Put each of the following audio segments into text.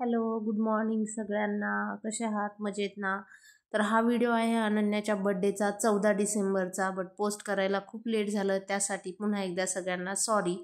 Hello, good morning सगळ्यांना. कसे आहात? मजेत ना? तर हा व्हिडिओ आहे अनन्याच्या बर्थडेचा 14 डिसेंबरचा. बट पोस्ट करायला खूप लेट झालं, त्यासाठी पुन्हा एकदा सगळ्यांना सॉरी.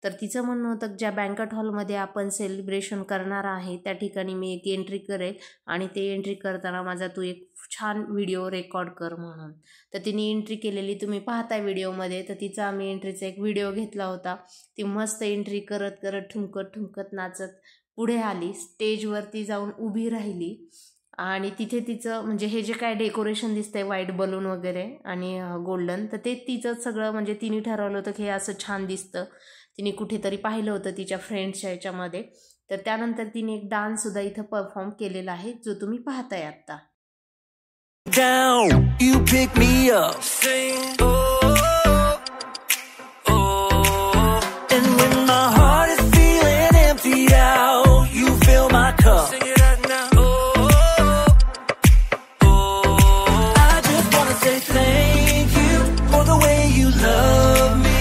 तर तिचं म्हणणं होतं ज्या बँकेट हॉलमध्ये आपण सेलिब्रेशन करणार आहे त्या ठिकाणी मी एक एंट्री करेल आणि ते एंट्री करताना माझा तू एक छान व्हिडिओ रेकॉर्ड कर म्हणून. तर तिने एंट्री केलेली तुम्ही पाहताय व्हिडिओमध्ये. तर तिचा आम्ही एंट्रीचा एक व्हिडिओ घेतला होता. ती मस्त एंट्री करत करत ठुमकत ठुमकत नाचत पुढे आली, स्टेजवरती जाऊन उभी राहिली आणि तिथे तिचं म्हणजे हे जे काय डेकोरेशन दिसतंय व्हाईट बलून वगैरे आणि गोल्डन, तर ते तिचं सगळं म्हणजे तिने ठरवलं होतं की हे असं छान दिसतं. तिने कुठेतरी पाहिलं होतं तिच्या फ्रेंड्सच्या ह्याच्यामध्ये. तर त्यानंतर तिने एक डान्स सुद्धा इथं परफॉर्म केलेला आहे जो तुम्ही पाहताय आता. Down, you pick me up, sing, and when my heart is feeling emptied out, you fill my cup. Sing it out now. I just wanna say thank you for the way you love me.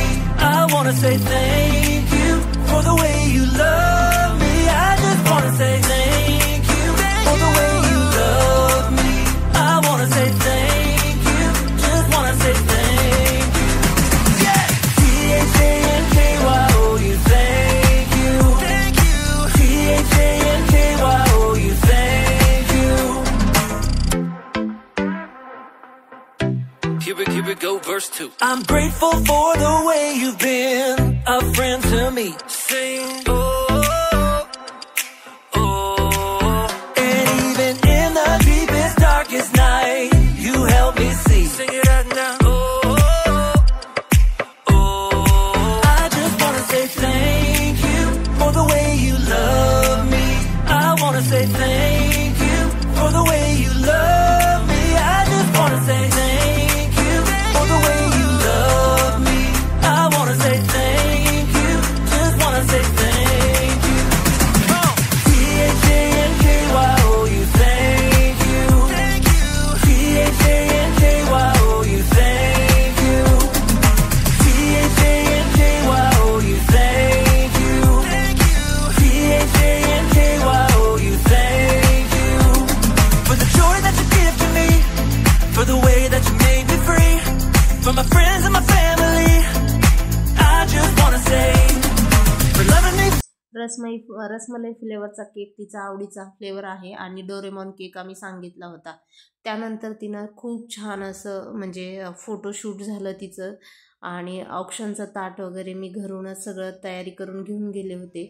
I wanna say thank you for the way you love me. I just wanna say thank you for the way you love me. I wanna say thank you, just wanna say thank you. Yeah. T-H-A-N-K-Y-O, you thank you. Thank you. T-H-A-N-K-Y-O, you thank you. Here we go, verse 2. I'm grateful for the way you've been a friend to me. Sing, and even in the deepest, darkest night, you help me see. Sing it out now. I just wanna say thank you for the way you love me. I wanna say thank you for the way you love me. I just wanna say thank you for the way you love me. I wanna say thank you, just wanna say thank you. T-H-A-N-K-Y-O, you thank you. Thank you. T-H-A-N-K-Y-O, you thank you. T-H-A-N-K-Y-O, you thank you. Thank you. T-H-A-N-K-Y-O, you thank you. For the joy that you give to me, for the way that you made me free, for my friends and my family, I just wanna say, for loving me. Rasmalai फ्लेवरचा cake तिचा आवडीचा flavour आहे आणि Doraemon cake आम्ही सांगितला होता. त्यानंतर तिनं खूप छान असं म्हणजे फोटोशूट झालं तिचं आणि ऑप्शनचं ताट वगैरे मी घरूनच सगळं तयारी करून घेऊन गेले होते.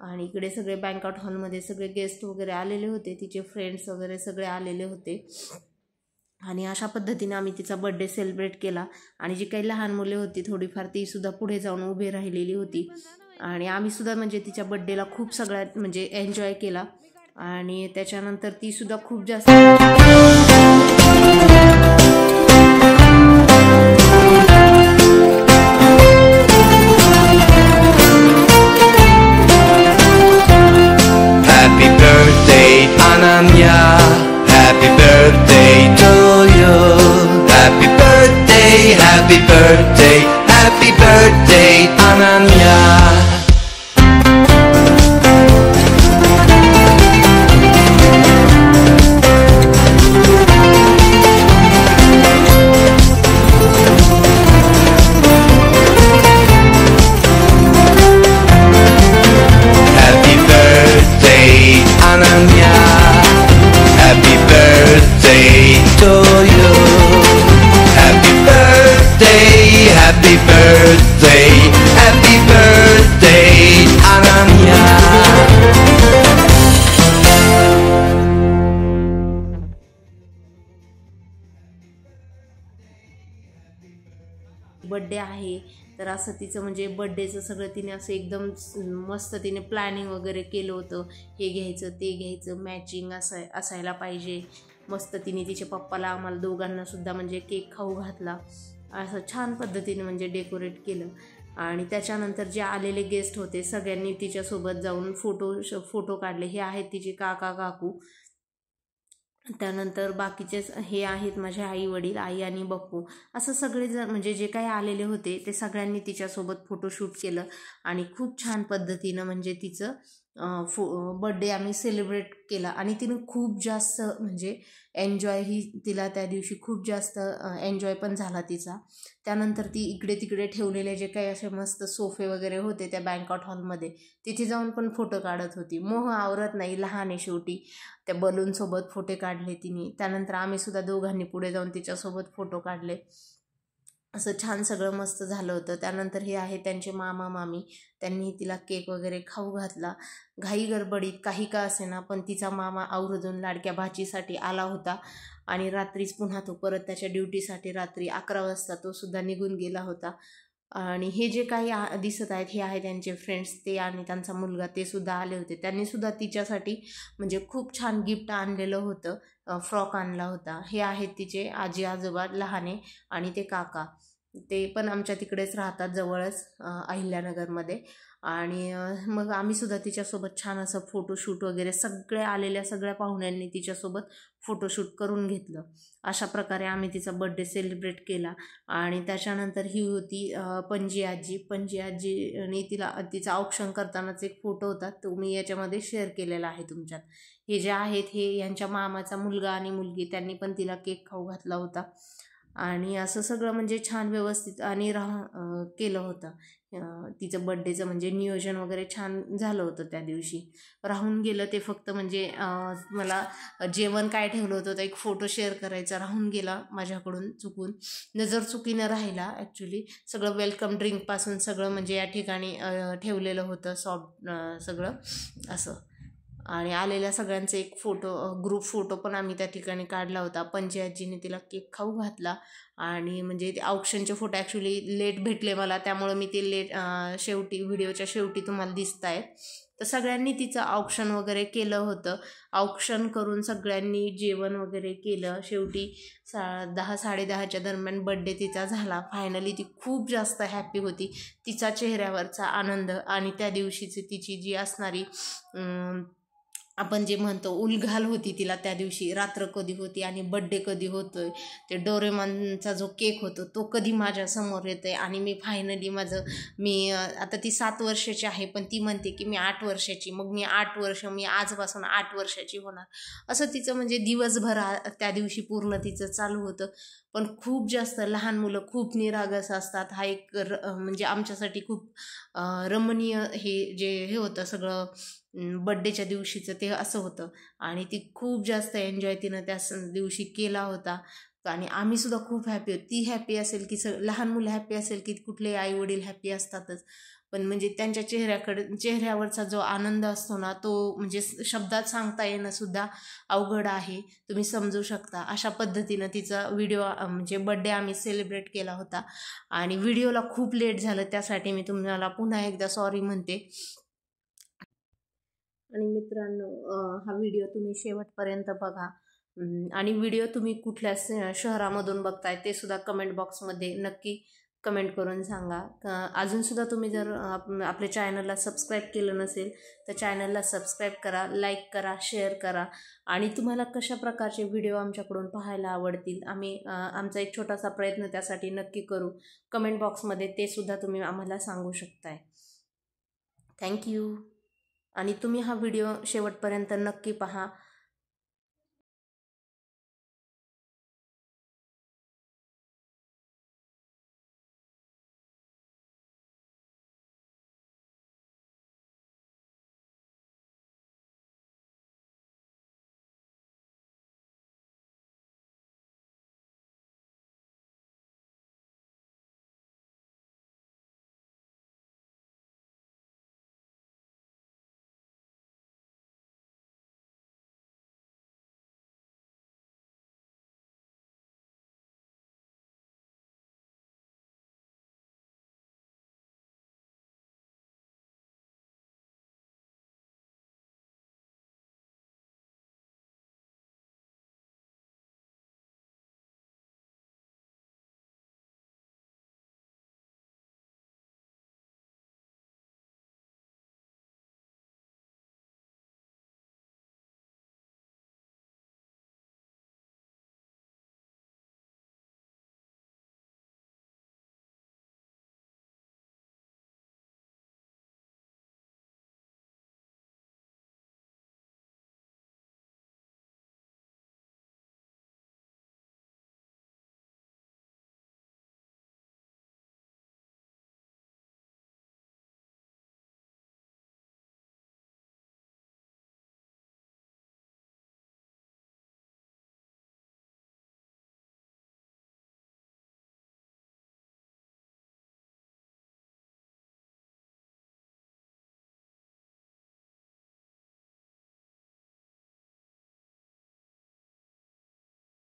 आणि इकडे सगळे बँकेट हॉलमध्ये सगळे गेस्ट वगैरे आलेले होते, तिचे फ्रेंड्स वगैरे सगळे आलेले होते आणि अशा पद्धतीने आम्ही तिचा बर्थडे सेलिब्रेट केला. आणि जी काही लहान मुले होती थोडीफार ती सुद्धा पुढे जाऊन उभी राहिलेली होती आणि आम्ही सुद्धा म्हणजे तिच्या बर्थडेला खूप सगळ्यात म्हणजे एन्जॉय केला. आणि त्याच्यानंतर ती सुद्धा खूप जास्त Happy birthday Ananya, happy birthday to you. Happy birthday, happy birthday, happy birthday Ananya. Happy birthday Ananya, happy birthday to you. Happy birthday, happy birthday, happy birthday Ananya. Birthday आहे. तर असं तिचं म्हणजे बड्डेचं सगळं तिने असं एकदम मस्त तिने प्लॅनिंग वगैरे केलं होतं. हे घ्यायचं ते घ्यायचं, मॅचिंग असायला पाहिजे. मस्त तिने तिच्या पप्पाला आम्हाला दोघांना सुद्धा म्हणजे केक खाऊ घातला. असं छान पद्धतीने म्हणजे डेकोरेट केलं. आणि त्याच्यानंतर जे आलेले गेस्ट होते सगळ्यांनी तिच्यासोबत जाऊन फोटो काढले. हे आहेत तिचे काका काकू. त्यानंतर बाकीचेच हे आहेत माझे आई वडील, आई आणि बप्पू, असं सगळे जण म्हणजे जे काही आलेले होते ते सगळ्यांनी तिच्यासोबत फोटोशूट केलं आणि खूप छान पद्धतीनं म्हणजे तिचं बड्डे आम्ही सेलिब्रेट केला आणि तिनं खूप जास्त म्हणजे एन्जॉयही तिला त्या दिवशी खूप जास्त एन्जॉय पण झाला तिचा. त्यानंतर ती इकडे तिकडे ठेवलेले जे काही असे मस्त सोफे वगैरे होते त्या बँकॉट हॉलमध्ये तिथे जाऊन पण फोटो काढत होती. मोह आवरत नाही, लहान आहे शेवटी. त्या बलूनसोबत फोटो काढले तिने. त्यानंतर आम्ही सुद्धा दोघांनी पुढे जाऊन तिच्यासोबत फोटो काढले. असं छान सगळं मस्त झालं होतं. त्यानंतर हे आहे त्यांचे मामा मामी, त्यांनी तिला केक वगैरे खाऊ घातला. घाई गडबडीत काही का असेना पण तिचा मामा आवर्जून लाडक्या भाचीसाठी आला होता आणि रात्रीच पुन्हा तो परत त्याच्या ड्युटीसाठी रात्री 11 वाजता तो सुद्धा निघून गेला होता. आणि हे जे काही दिसत आहेत हे आहे त्यांचे फ्रेंड्स, ते आणि त्यांचा मुलगा ते सुद्धा आले होते. त्यांनी सुद्धा तिच्यासाठी म्हणजे खूप छान गिफ्ट आणलेलं होतं, फ्रॉक आणला होता. हे आहेत तिचे आजी आजोबा लहाने आणि ते काका, ते पण आमच्या तिकडेच राहतात जवळच अहिल्यानगरमध्ये. आणि मग आम्ही सुद्धा तिच्यासोबत छान असं फोटोशूट वगैरे सगळ्या सगळ्या पाहुण्यांनी तिच्यासोबत फोटोशूट करून घेतलं. अशा प्रकारे आम्ही तिचा बड्डे सेलिब्रेट केला. आणि त्याच्यानंतर ही होती पणजी आजी. पणजी आजीने तिचा औक्षण करतानाच एक फोटो होता, तो मी याच्यामध्ये शेअर केलेला आहे तुमच्यात. हे जे आहेत हे यांच्या मामाचा मुलगा आणि मुलगी, त्यांनी पण तिला केक खाऊ घातला होता. आणि असं सगळं म्हणजे छान व्यवस्थित आणि केलं होतं. तिचं बड्डेचं म्हणजे नियोजन वगैरे छान झालं होतं. त्या दिवशी राहून गेलं ते फक्त म्हणजे मला जेवण काय ठेवलं होतं, एक फोटो शेअर करायचा राहून गेला माझ्याकडून, नजर चुकीनं राहिला. ॲक्च्युली सगळं वेलकम ड्रिंकपासून सगळं म्हणजे या ठिकाणी ठेवलेलं होतं सॉफ्ट सगळं असं. आणि आलेल्या सगळ्यांचे एक ग्रुप फोटो पण आम्ही त्या ठिकाणी काढला होता. पंचायतजीने तिला केक खाऊ घातला. आणि म्हणजे ते औक्षणचे फोटो ॲक्च्युली लेट भेटले मला, त्यामुळं मी ते शेवटी व्हिडिओच्या शेवटी तुम्हाला दिसत आहेत. तर सगळ्यांनी तिचं औक्षण वगैरे केलं होतं. औक्षण करून सगळ्यांनी जेवण वगैरे केलं. शेवटी 10-10:30च्या दरम्यान बड्डे तिचा झाला. फायनली ती खूप जास्त हॅपी होती. तिचा चेहऱ्यावरचा आनंद आणि त्या दिवशीची तिची जी असणारी आपण जे म्हणतो उलघाल होती तिला त्या दिवशी, रात्र कधी होती आणि बड्डे कधी होतोय, ते डोरेमॉनचा जो केक होतो तो कधी माझ्यासमोर येतोय आणि मी फायनली मी आता ती 7 वर्षाची आहे पण ती म्हणते की मी 8 वर्षाची, मग मी 8 वर्ष, मी आजपासून 8 वर्षाची होणार, असं तिचं म्हणजे दिवसभर त्या दिवशी पूर्ण तिचं चालू होतं. पण खूप जास्त लहान मुलं खूप निरागस असतात. हा एक म्हणजे आमच्यासाठी खूप रमणीय हे होतं सगळं बड्डेच्या दिवशीचं, ते असं होतं. आणि ती खूप जास्त एन्जॉय तिनं त्या दिवशी केला होता. आणि आम्ही सुद्धा खूप हॅपी होतो. ती हॅपी असेल की लहान मुलं हॅपी असेल की कुठले आई वडील हॅपी असतातच, पण म्हणजे त्यांच्या चेहऱ्यावरचा जो आनंद असतो ना, तो म्हणजे शब्दात सांगता येणं सुद्धा अवघड आहे, तुम्ही समजू शकता. अशा पद्धतीनं तिचा व्हिडिओ म्हणजे बड्डे आम्ही सेलिब्रेट केला होता. आणि व्हिडिओला खूप लेट झालं, त्यासाठी मी तुम्हाला पुन्हा एकदा सॉरी म्हणते. आणि मित्रांनो, हा व्हिडिओ तुम्ही शेवटपर्यंत बघा. आणि व्हिडिओ तुम्ही कुठल्या शहरामधून बघताय ते सुद्धा कमेंट बॉक्समध्ये नक्की कमेंट करून सांगा. अजूनसुद्धा तुम्ही जर आपल्या चॅनलला सबस्क्राईब केलं नसेल तर चॅनलला सबस्क्राईब करा, लाईक करा, शेअर करा. आणि तुम्हाला कशा प्रकारचे व्हिडिओ आमच्याकडून पाहायला आवडतील, आम्ही आमचा एक छोटासा प्रयत्न त्यासाठी नक्की करू. कमेंट बॉक्समध्ये ते सुद्धा तुम्ही आम्हाला सांगू शकताय. थँक्यू. आणि तुम्ही हा व्हिडिओ शेवटपर्यंत नक्की पहा.